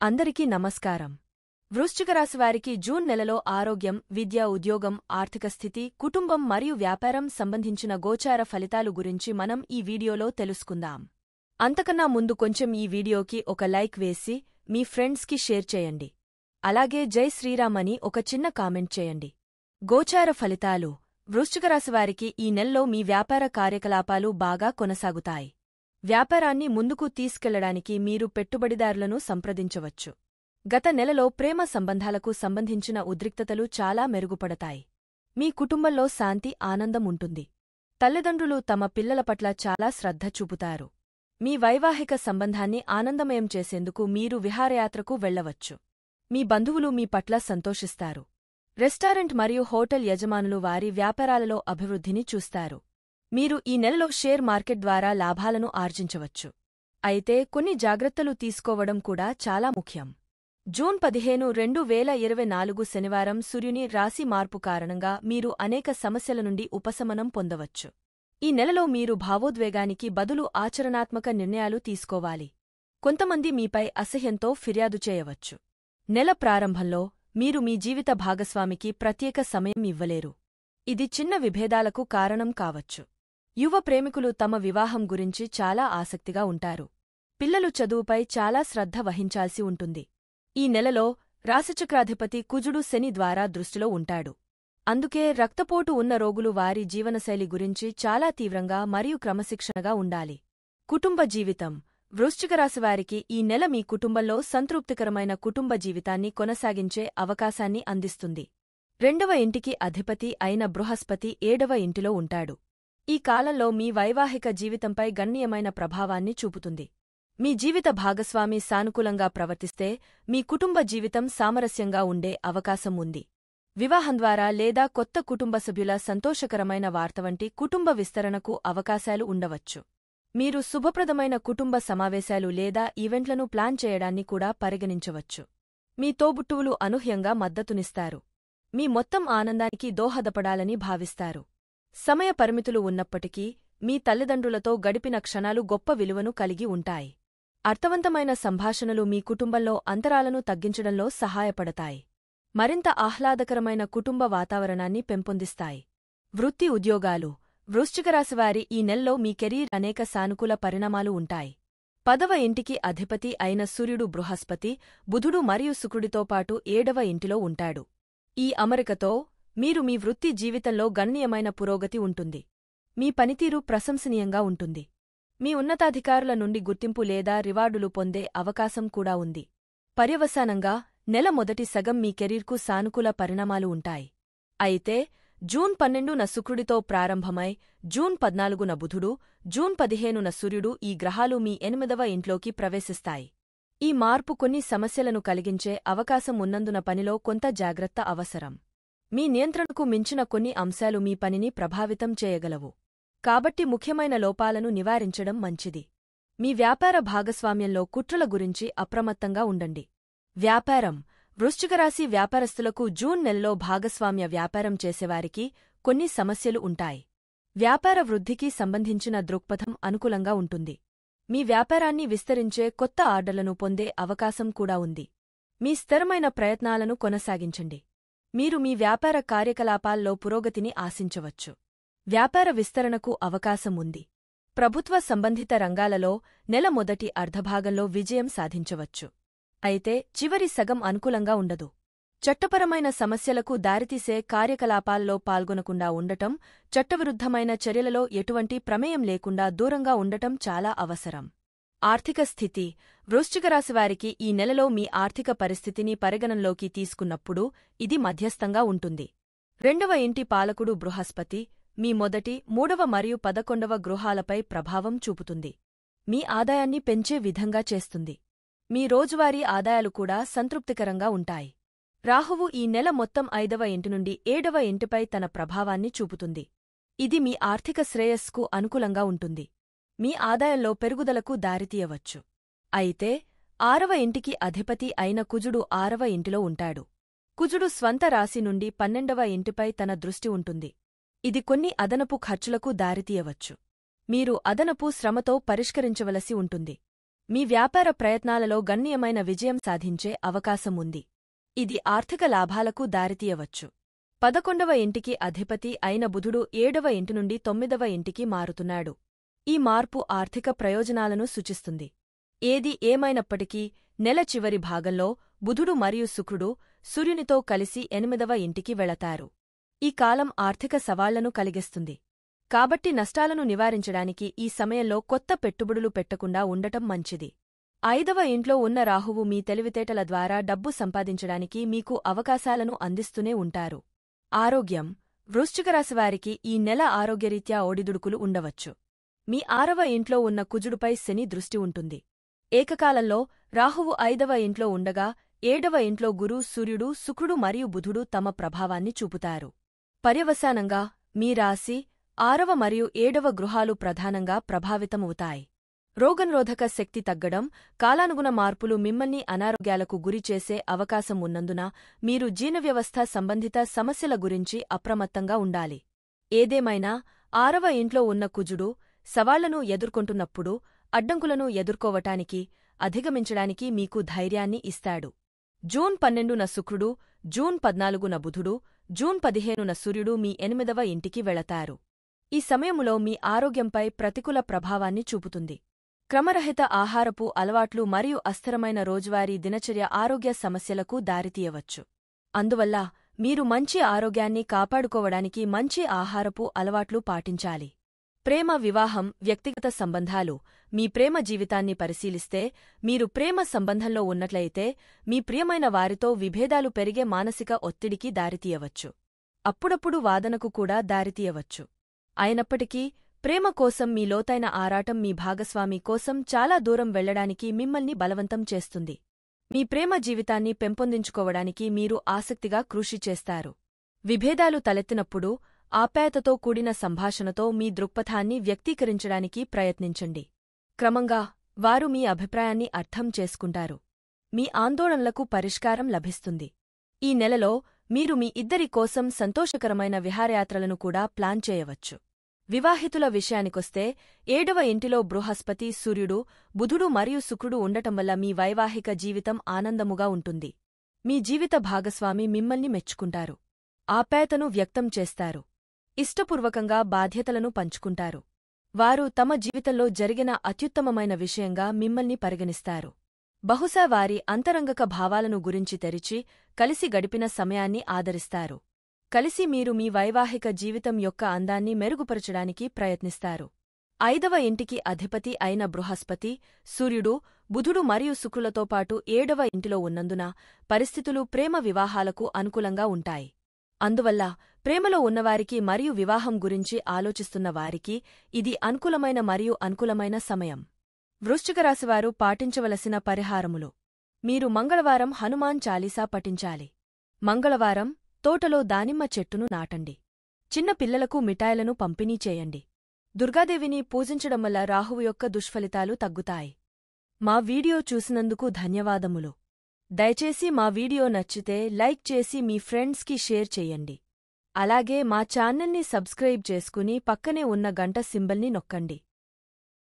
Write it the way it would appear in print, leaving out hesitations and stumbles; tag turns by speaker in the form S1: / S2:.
S1: అందరికీ నమస్కారం. వృశ్చిక రాశి వారికి జూన్ నెలలో ఆరోగ్యం, విద్య, ఉద్యోగం, ఆర్థిక స్థితి, కుటుంబం మరియు వ్యాపారం సంబంధించిన గోచార ఫలితాలు గురించి మనం ఈ వీడియోలో తెలుసుకుందాం. అంతకన్నా ముందు కొంచెం ఈ వీడియోకి ఒక లైక్ వేసి మీ ఫ్రెండ్స్కి షేర్ చేయండి. అలాగే జై శ్రీరామ్ అని ఒక చిన్న కామెంట్ చేయండి. గోచార ఫలితాలు: వృశ్చిక రాశి వారికి ఈ నెలలో మీ వ్యాపార కార్యకలాపాలు బాగా కొనసాగుతాయి. వ్యాపారాన్ని ముందుకు తీసుకెళ్లడానికి మీరు పెట్టుబడిదారులను సంప్రదించవచ్చు. గత నెలలో ప్రేమ సంబంధాలకు సంబంధించిన ఉద్రిక్తతలు చాలా మెరుగుపడతాయి. మీ కుటుంబంలో శాంతి, ఆనందం ఉంటుంది. తల్లిదండ్రులు తమ పిల్లల పట్ల చాలా శ్రద్ధ చూపుతారు. మీ వైవాహిక సంబంధాన్ని ఆనందమయం చేసేందుకు మీరు విహారయాత్రకు వెళ్లవచ్చు. మీ బంధువులు మీ పట్ల సంతోషిస్తారు. రెస్టారెంట్ మరియు హోటల్ యజమానులు వారి వ్యాపారాలలో అభివృద్ధిని చూస్తారు. మీరు ఈ నెలలో షేర్ మార్కెట్ ద్వారా లాభాలను ఆర్జించవచ్చు. అయితే కొన్ని జాగ్రత్తలు తీసుకోవడం కూడా చాలా ముఖ్యం. జూన్ 15, 2024 శనివారం సూర్యుని రాశి మార్పు కారణంగా మీరు అనేక సమస్యల నుండి ఉపశమనం పొందవచ్చు. ఈ నెలలో మీరు భావోద్వేగానికి బదులు ఆచరణాత్మక నిర్ణయాలు తీసుకోవాలి. కొంతమంది మీపై అసహ్యంతో ఫిర్యాదు చేయవచ్చు. నెల ప్రారంభంలో మీరు మీ జీవిత భాగస్వామికి ప్రత్యేక సమయం ఇవ్వలేరు. ఇది చిన్న విభేదాలకు కారణం కావచ్చు. యువ ప్రేమికులు తమ వివాహం గురించి చాలా ఆసక్తిగా ఉంటారు. పిల్లలు చదువుపై చాలా శ్రద్ధ వహించాల్సి ఉంటుంది. ఈ నెలలో రాశిచక్రాధిపతి కుజుడు శని ద్వారా దృష్టిలో ఉంటాడు. అందుకే రక్తపోటు ఉన్న రోగులు వారి జీవనశైలి గురించి చాలా తీవ్రంగా మరియు క్రమశిక్షణగా ఉండాలి. కుటుంబ జీవితం: వృశ్చిక రాశివారికి ఈ నెల మీ కుటుంబంలో సంతృప్తికరమైన కుటుంబ జీవితాన్ని కొనసాగించే అవకాశాన్ని అందిస్తుంది. 2వ ఇంటికి అధిపతి అయిన బృహస్పతి 7వ ఇంటిలో ఉంటాడు. ఈ కాలంలో మీ వైవాహిక జీవితంపై గణనీయమైన ప్రభావాన్ని చూపుతుంది. మీ జీవిత భాగస్వామి సానుకూలంగా ప్రవర్తిస్తే మీ కుటుంబ జీవితం సామరస్యంగా ఉండే అవకాశం ఉంది. వివాహం ద్వారా లేదా కొత్త కుటుంబ సభ్యుల సంతోషకరమైన వార్త వంటి కుటుంబ విస్తరణకు అవకాశాలు ఉండవచ్చు. మీరు శుభప్రదమైన కుటుంబ సమావేశాలు లేదా ఈవెంట్లను ప్లాన్ చేయడాన్ని కూడా పరిగణించవచ్చు. మీ తోబుట్టువులు అనూహ్యంగా మద్దతునిస్తారు. మీ మొత్తం ఆనందానికి దోహదపడాలని భావిస్తారు. సమయ పరిమితులు ఉన్నప్పటికీ మీ తల్లిదండ్రులతో గడిపిన క్షణాలు గొప్ప విలువను కలిగి ఉంటాయి. అర్థవంతమైన సంభాషణలు మీ కుటుంబంలో అంతరాలను తగ్గించడంలో సహాయపడతాయి. మరింత ఆహ్లాదకరమైన కుటుంబ వాతావరణాన్ని పెంపొందిస్తాయి. వృత్తి, ఉద్యోగాలు: వృశ్చిక రాశివారి ఈ నెలలో మీ కెరీర్ అనేక సానుకూల పరిణామాలు ఉంటాయి. 10వ ఇంటికి అధిపతి అయిన సూర్యుడు బృహస్పతి, బుధుడు మరియు శుక్రుడితో పాటు 7వ ఇంటిలో ఉంటాడు. ఈ అమరికతో మీరు మీ వృత్తి జీవితంలో గణనీయమైన పురోగతి ఉంటుంది. మీ పనితీరు ప్రశంసనీయంగా ఉంటుంది. మీ ఉన్నతాధికారుల నుండి గుర్తింపు లేదా రివార్డులు పొందే అవకాశం కూడా ఉంది. పర్యవసానంగా నెల మొదటి సగం మీ కెరీర్కు సానుకూల పరిణామాలు ఉంటాయి. అయితే జూన్ 12న శుక్రుడితో ప్రారంభమై జూన్ 14న బుధుడు, జూన్ 15న సూర్యుడు ఈ గ్రహాలు మీ 8వ ఇంట్లోకి ప్రవేశిస్తాయి. ఈ మార్పు కొన్ని సమస్యలను కలిగించే అవకాశం ఉన్నందున పనిలో కొంత జాగ్రత్త అవసరం. మీ నియంత్రణకు మించిన కొన్ని అంశాలు మీ పనిని ప్రభావితం చేయగలవు. కాబట్టి ముఖ్యమైన లోపాలను నివారించడం మంచిది. మీ వ్యాపార భాగస్వామ్యంలో కుట్రల గురించి అప్రమత్తంగా ఉండండి. వ్యాపారం: వృశ్చిక రాశి వ్యాపారస్తులకు జూన్ నెలలో భాగస్వామ్య వ్యాపారం చేసేవారికి కొన్ని సమస్యలు ఉంటాయి. వ్యాపార వృద్ధికి సంబంధించిన దృక్పథం అనుకూలంగా ఉంటుంది. మీ వ్యాపారాన్ని విస్తరించే కొత్త ఆర్డర్లను పొందే అవకాశం కూడా ఉంది. మీ స్థిరమైన ప్రయత్నాలను కొనసాగించండి. మీరు మీ వ్యాపార కార్యకలాపాల్లో పురోగతిని ఆశించవచ్చు. వ్యాపార విస్తరణకు అవకాశం ఉంది. ప్రభుత్వ సంబంధిత రంగాలలో నెల మొదటి అర్ధభాగంలో విజయం సాధించవచ్చు. అయితే చివరి సగం అనుకూలంగా ఉండదు. చట్టపరమైన సమస్యలకు దారితీసే కార్యకలాపాల్లో పాల్గొనకుండా ఉండటం, చట్టవిరుద్ధమైన చర్యలలో ఎటువంటి ప్రమేయం లేకుండా దూరంగా ఉండటం చాలా అవసరం. ఆర్థిక స్థితి: వృశ్చిక రాశివారికి ఈ నెలలో మీ ఆర్థిక పరిస్థితిని పరిగణనలోకి తీసుకున్నప్పుడు ఇది మధ్యస్థంగా ఉంటుంది. 2వ ఇంటి పాలకుడు బృహస్పతి మీ మొదటి, 3వ మరియు 11వ గృహాలపై ప్రభావం చూపుతుంది. మీ ఆదాయాన్ని పెంచే విధంగా చేస్తుంది. మీ రోజువారీ ఆదాయాలు కూడా సంతృప్తికరంగా ఉంటాయి. రాహువు ఈ నెల మొత్తం 5వ ఇంటి నుండి 7వ ఇంటిపై తన ప్రభావాన్ని చూపుతుంది. ఇది మీ ఆర్థిక శ్రేయస్సుకు అనుకూలంగా ఉంటుంది. మీ ఆదాయంలో పెరుగుదలకు దారితీయవచ్చు. అయితే 6వ ఇంటికి అధిపతి అయిన కుజుడు 6వ ఇంటిలో ఉంటాడు. కుజుడు స్వంత రాశి నుండి 12వ ఇంటిపై తన దృష్టి ఉంటుంది. ఇది కొన్ని అదనపు ఖర్చులకు దారితీయవచ్చు. మీరు అదనపు శ్రమతో పరిష్కరించవలసి ఉంటుంది. మీ వ్యాపార ప్రయత్నాలలో గణనీయమైన విజయం సాధించే అవకాశం ఉంది. ఇది ఆర్థిక లాభాలకు దారితీయవచ్చు. 11వ ఇంటికి అధిపతి అయిన బుధుడు 7వ ఇంటి నుండి 9వ ఇంటికి మారుతున్నాడు. ఈ మార్పు ఆర్థిక ప్రయోజనాలను సూచిస్తుంది. ఏది ఏమైనప్పటికీ నెల చివరి భాగంలో బుధుడు మరియు శుక్రుడు సూర్యునితో కలిసి 8వ ఇంటికి వెళతారు. ఈ కాలం ఆర్థిక సవాళ్లను కలిగిస్తుంది. కాబట్టి నష్టాలను నివారించడానికి ఈ సమయంలో కొత్త పెట్టుబడులు పెట్టకుండా ఉండటం మంచిది. 5వ ఇంట్లో ఉన్న రాహువు మీ తెలివితేటల ద్వారా డబ్బు సంపాదించడానికి మీకు అవకాశాలను అందిస్తూనే ఉంటారు. ఆరోగ్యం. వృశ్చిక రాశివారికి ఈ నెల ఆరోగ్యరీత్యా ఒడిదుడుకులు ఉండవచ్చు. మీ 6వ ఇంట్లో ఉన్న కుజుడుపై శని దృష్టి ఉంటుంది. ఏకకాలంలో రాహువు 5వ ఇంట్లో ఉండగా 7వ ఇంట్లో గురు, సూర్యుడు, శుక్రుడు మరియు బుధుడు తమ ప్రభావాన్ని చూపుతారు. పర్యవసానంగా మీ రాశి 6వ మరియు 7వ గృహాలు ప్రధానంగా ప్రభావితమవుతాయి. రోగనిరోధక శక్తి తగ్గడం, కాలానుగుణ మార్పులు మిమ్మల్ని అనారోగ్యాలకు గురిచేసే అవకాశం ఉన్నందున మీరు జీర్ణవ్యవస్థ సంబంధిత సమస్యల గురించి అప్రమత్తంగా ఉండాలి. ఏదేమైనా 6వ ఇంట్లో ఉన్న కుజుడు సవాళ్లను ఎదుర్కొంటున్నప్పుడు అడ్డంకులను ఎదుర్కోవటానికి, అధిగమించడానికి మీకు ధైర్యాన్ని ఇస్తాడు. జూన్ 12న శుక్రుడు, జూన్ 14న బుధుడు, జూన్ 15న సూర్యుడు మీ 8వ ఇంటికి వెళతారు. ఈ సమయములో మీ ఆరోగ్యంపై ప్రతికూల ప్రభావాన్ని చూపుతుంది. క్రమరహిత ఆహారపు అలవాట్లు మరియు అస్థిరమైన రోజువారీ దినచర్య ఆరోగ్య సమస్యలకు దారితీయవచ్చు. అందువల్ల మీరు మంచి ఆరోగ్యాన్ని కాపాడుకోవడానికి మంచి ఆహారపు అలవాట్లు పాటించాలి. ప్రేమ, వివాహం, వ్యక్తిగత సంబంధాలు. మీ ప్రేమ జీవితాన్ని పరిశీలిస్తే, మీరు ప్రేమ సంబంధంలో ఉన్నట్లయితే మీ ప్రియమైన వారితో విభేదాలు పెరిగే మానసిక ఒత్తిడికి దారితీయవచ్చు. అప్పుడప్పుడు వాదనకు కూడా దారితీయవచ్చు. అయినప్పటికీ ప్రేమ కోసం మీ లోతైన ఆరాటం మీ భాగస్వామి కోసం చాలా దూరం వెళ్లడానికి మిమ్మల్ని బలవంతం చేస్తుంది. మీ ప్రేమ జీవితాన్ని పెంపొందించుకోవడానికి మీరు ఆసక్తిగా కృషి చేస్తారు. విభేదాలు తలెత్తినప్పుడు ఆప్యాయతతో కూడిన సంభాషణతో మీ దృక్పథాన్ని వ్యక్తీకరించడానికి ప్రయత్నించండి. క్రమంగా వారు మీ అభిప్రాయాన్ని అర్థం చేసుకుంటారు. మీ ఆందోళనలకు పరిష్కారం లభిస్తుంది. ఈ నెలలో మీరు మీ ఇద్దరి కోసం సంతోషకరమైన విహారయాత్రలను కూడా ప్లాన్ చేయవచ్చు. వివాహితుల విషయానికొస్తే 7వ ఇంటిలో బృహస్పతి, సూర్యుడు, బుధుడు మరియు శుక్రుడు ఉండటం వల్ల మీ వైవాహిక జీవితం ఆనందముగా ఉంటుంది. మీ జీవిత భాగస్వామి మిమ్మల్ని మెచ్చుకుంటారు. ఆప్యాయతను వ్యక్తం చేస్తారు. ఇష్టపూర్వకంగా బాధ్యతలను పంచుకుంటారు. వారు తమ జీవితంలో జరిగిన అత్యుత్తమమైన విషయంగా మిమ్మల్ని పరిగణిస్తారు. బహుశా వారి అంతరంగక భావాలను గురించి తెరిచి, కలిసి గడిపిన సమయాన్ని ఆదరిస్తారు. కలిసి మీరు మీ వైవాహిక జీవితం యొక్క అందాన్ని మెరుగుపరచడానికి ప్రయత్నిస్తారు. 5వ ఇంటికి అధిపతి అయిన బృహస్పతి, సూర్యుడు, బుధుడు మరియు శుక్రులతో పాటు 7వ ఇంటిలో ఉన్నందున పరిస్థితులు ప్రేమ వివాహాలకు అనుకూలంగా ఉంటాయి. అందువల్ల ప్రేమలో ఉన్నవారికి మరియు వివాహం గురించి ఆలోచిస్తున్న వారికి ఇది అనుకూలమైన మరియు అనుకూలమైన సమయం. వృశ్చిక రాశివారు పాటించవలసిన పరిహారములు. మీరు మంగళవారం హనుమాన్ చాలీసా పఠించాలి. మంగళవారం తోటలో దానిమ్మ చెట్టును నాటండి. చిన్న పిల్లలకు మిఠాయిలను పంపిణీ చేయండి. దుర్గాదేవిని పూజించడం వల్ల రాహువు యొక్క దుష్ఫలితాలు తగ్గుతాయి. మా వీడియో చూసినందుకు ధన్యవాదములు. దయచేసి మా వీడియో నచ్చితే లైక్ చేసి మీ ఫ్రెండ్స్కి షేర్ చెయ్యండి. అలాగే మా ఛానల్ని సబ్స్క్రైబ్ చేసుకుని పక్కనే ఉన్న గంట సింబల్ని నొక్కండి.